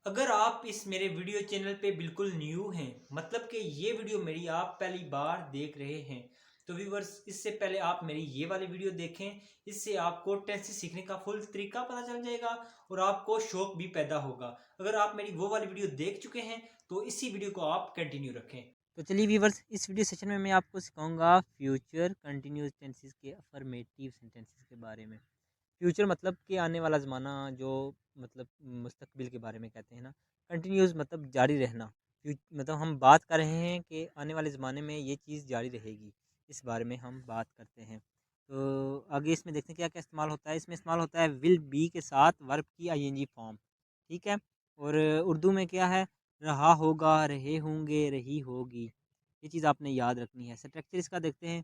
अगर आप इस मेरे वीडियो चैनल पे बिल्कुल न्यू हैं, मतलब कि ये वीडियो मेरी आप पहली बार देख रहे हैं, तो व्यूवर्स इससे पहले आप मेरी ये वाली वीडियो देखें। इससे आपको टेंसेस सीखने का फुल तरीका पता चल जाएगा और आपको शौक भी पैदा होगा। अगर आप मेरी वो वाली वीडियो देख चुके हैं तो इसी वीडियो को आप कंटिन्यू रखें। तो चलिए व्यूवर्स, इस वीडियो सेशन में मैं आपको सिखाऊंगा फ्यूचर कंटिन्यूस टेंसेस के अफर्मेटिव सेंटेंसेस के बारे में। फ्यूचर मतलब कि आने वाला ज़माना, जो मतलब मुस्तकबिल के बारे में कहते हैं ना। कंटिन्यूस मतलब जारी रहना। मतलब हम बात कर रहे हैं कि आने वाले ज़माने में ये चीज़ जारी रहेगी, इस बारे में हम बात करते हैं। तो आगे इसमें देखते हैं क्या क्या इस्तेमाल होता है। इसमें इस्तेमाल होता है विल बी के साथ वर्ब की आईएनजी फॉर्म, ठीक है। और उर्दू में क्या है, रहा होगा, रहे होंगे, रही होगी। ये चीज़ आपने याद रखनी है। स्ट्रक्चर इसका देखते हैं।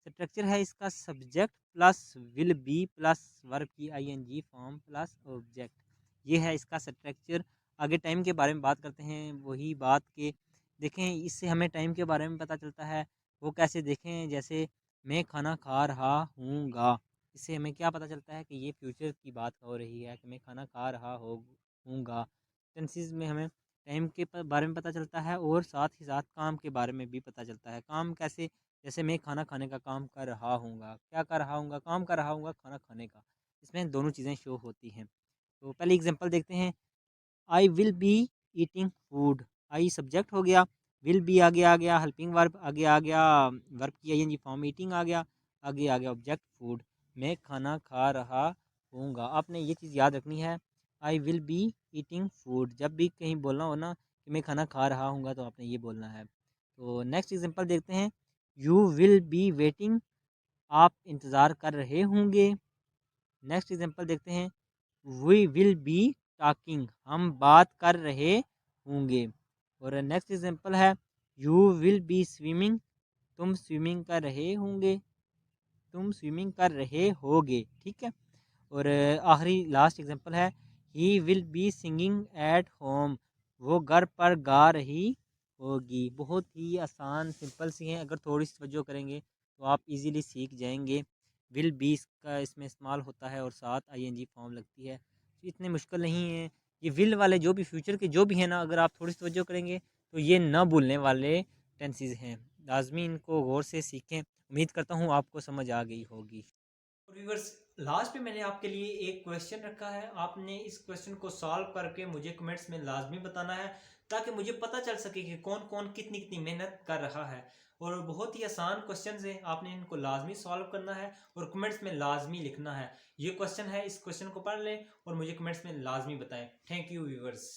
स्ट्रक्चर है इसका subject plus will be plus verb की आईएनजी फॉर्म प्लस ऑब्जेक्ट। ये है इसका स्ट्रक्चर। आगे टाइम के बारे में बात करते हैं। वही बात के देखें, इससे हमें टाइम के बारे में पता चलता है। वो कैसे देखें, जैसे मैं खाना खा रहा हूँगा, इससे हमें क्या पता चलता है कि ये फ्यूचर की बात हो रही है कि मैं खाना खा रहा हूँगा। टेंसेस में हमें टाइम के बारे में पता चलता है और साथ ही साथ काम के बारे में भी पता चलता है। काम कैसे, जैसे मैं खाना खाने का काम कर रहा हूँगा, क्या कर रहा हूँगा, काम कर रहा हूँगा खाना खाने का। इसमें दोनों चीज़ें शो होती हैं। तो पहली एग्जांपल देखते हैं। I will be eating food. I subject हो गया, विल बी आगे आ गया हेल्पिंग वर्ब, आगे आ गया वर्ब की आईएनजी फॉर्म ईटिंग आ गया, आगे आ गया ऑब्जेक्ट फूड। मैं खाना खा रहा हूँगा। आपने ये चीज़ याद रखनी है। I will be eating food, जब भी कहीं बोलना हो ना कि मैं खाना खा रहा हूँगा, तो आपने ये बोलना है। तो नेक्स्ट एग्जांपल देखते हैं। यू विल बी वेटिंग, आप इंतज़ार कर रहे होंगे। नेक्स्ट एग्जांपल देखते हैं। वी विल बी टॉकिंग, हम बात कर रहे होंगे। और नेक्स्ट एग्जांपल है। यू विल बी स्विमिंग, तुम स्विमिंग कर रहे होंगे, तुम स्विमिंग कर रहे होगे, ठीक है। और आखिरी लास्ट एग्जांपल है। He will be singing at home, वो घर पर गा रही होगी। बहुत ही आसान सिंपल सी हैं, अगर थोड़ी सी तवज्जो करेंगे तो आप इजीली सीख जाएंगे। विल बी का इसमें इस्तेमाल होता है और साथ आईएनजी फॉर्म लगती है, तो इतने मुश्किल नहीं है। ये विल वाले जो भी फ्यूचर के जो भी हैं ना, अगर आप थोड़ी सी तवज्जो करेंगे तो ये न भूलने वाले टेंसेस हैं। लाजमी इनको गौर से सीखें। उम्मीद करता हूँ आपको समझ आ गई होगी। और व्यूअर्स, लास्ट पे मैंने आपके लिए एक क्वेश्चन रखा है। आपने इस क्वेश्चन को सॉल्व करके मुझे कमेंट्स में लाजमी बताना है, ताकि मुझे पता चल सके कि कौन कौन कितनी कितनी मेहनत कर रहा है। और बहुत ही आसान क्वेश्चन है, आपने इनको लाजमी सॉल्व करना है और कमेंट्स में लाजमी लिखना है। ये क्वेश्चन है, इस क्वेश्चन को पढ़ लें और मुझे कमेंट्स में लाजमी बताएं। Thank you viewers.